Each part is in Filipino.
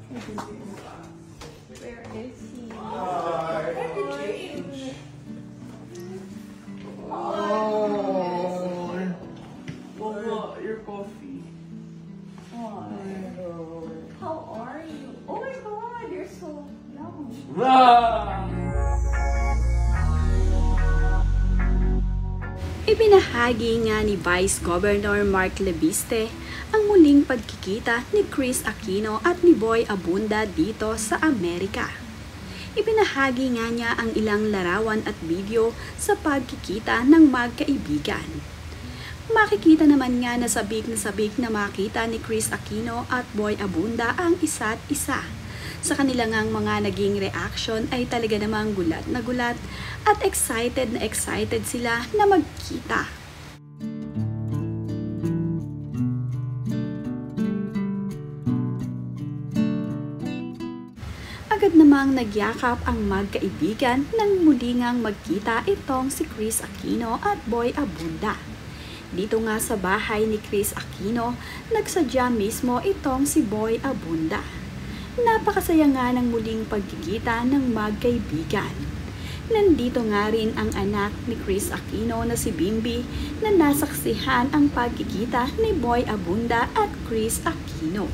Where is he? Oh, your coffee. How are you? Oh my god, you're so young. Ibinahagi nga ni Vice Governor Mark Lebiste ang muling pagkikita ni Kris Aquino at ni Boy Abunda dito sa Amerika. Ibinahagi nga niya ang ilang larawan at video sa pagkikita ng magkaibigan. Makikita naman nga na sabik na makita ni Kris Aquino at Boy Abunda ang isa't isa. Sa kanilang mga naging reaction ay talaga namang gulat na gulat at excited na excited sila na magkita. Agad namang nagyakap ang magkaibigan nang muli ngang magkita itong si Kris Aquino at Boy Abunda. Dito nga sa bahay ni Kris Aquino, nagsadya mismo itong si Boy Abunda. Napakasaya nga ng muling pagkikita ng magkaibigan. Nandito nga rin ang anak ni Kris Aquino na si Bimbi na nasaksihan ang pagkikita ni Boy Abunda at Kris Aquino.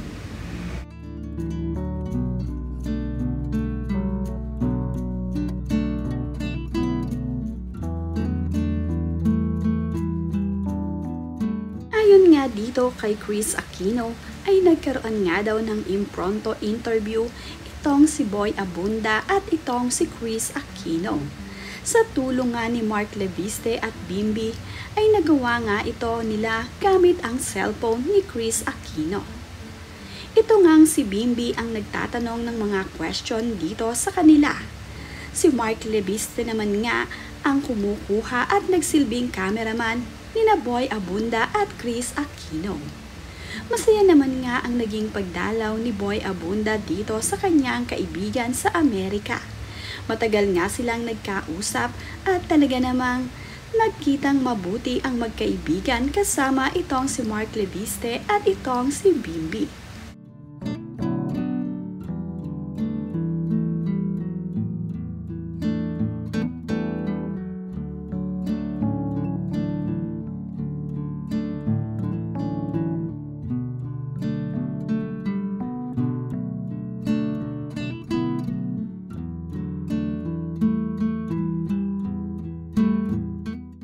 Ayon nga dito kay Kris Aquino ay nagkaroon nga daw ng impromptu interview itong si Boy Abunda at itong si Kris Aquino. Sa tulong nga ni Mark Lebiste at Bimbi ay nagawa nga ito nila gamit ang cellphone ni Kris Aquino. Ito ngang si Bimbi ang nagtatanong ng mga question dito sa kanila. Si Mark Lebiste naman nga ang kumukuha at nagsilbing cameraman nina Boy Abunda at Kris Aquino. Masaya naman nga ang naging pagdalaw ni Boy Abunda dito sa kanyang kaibigan sa Amerika. Matagal nga silang nagkausap at talaga namang nagkitang mabuti ang magkaibigan kasama itong si Mark Lebiste at itong si Bimbi.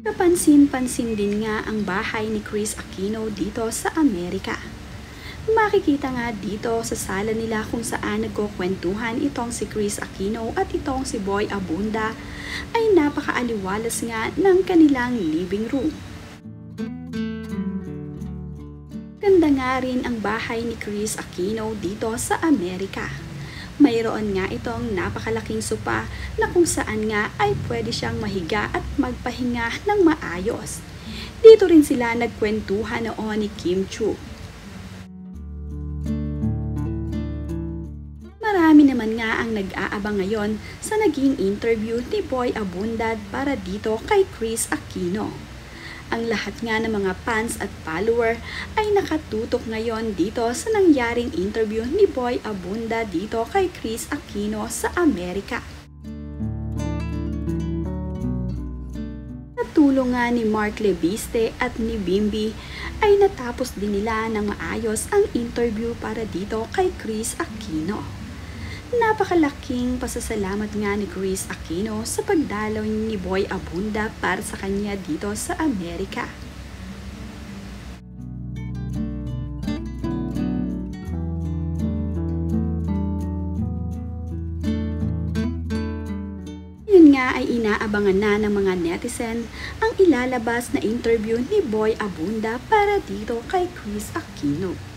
Kapansin-pansin din nga ang bahay ni Kris Aquino dito sa Amerika. Makikita nga dito sa sala nila kung saan nagkukwentuhan itong si Kris Aquino at itong si Boy Abunda ay napakaaliwalas nga ng kanilang living room. Ganda nga rin ang bahay ni Kris Aquino dito sa Amerika. Mayroon nga itong napakalaking sopa na kung saan nga ay pwede siyang mahiga at magpahinga ng maayos. Dito rin sila nagkwentuhan noon ni Kim Chu. Marami naman nga ang nag-aabang ngayon sa naging interview ni Boy Abunda para dito kay Kris Aquino. Ang lahat nga ng mga fans at follower ay nakatutok ngayon dito sa nangyaring interview ni Boy Abunda dito kay Kris Aquino sa Amerika. Sa tulong nga ni Mark Lebiste at ni Bimbi ay natapos din nila ng maayos ang interview para dito kay Kris Aquino. Napakalaking pasasalamat nga ni Kris Aquino sa pagdalaw ni Boy Abunda para sa kanya dito sa Amerika. Yun nga ay inaabangan na ng mga netizen ang ilalabas na interview ni Boy Abunda para dito kay Kris Aquino.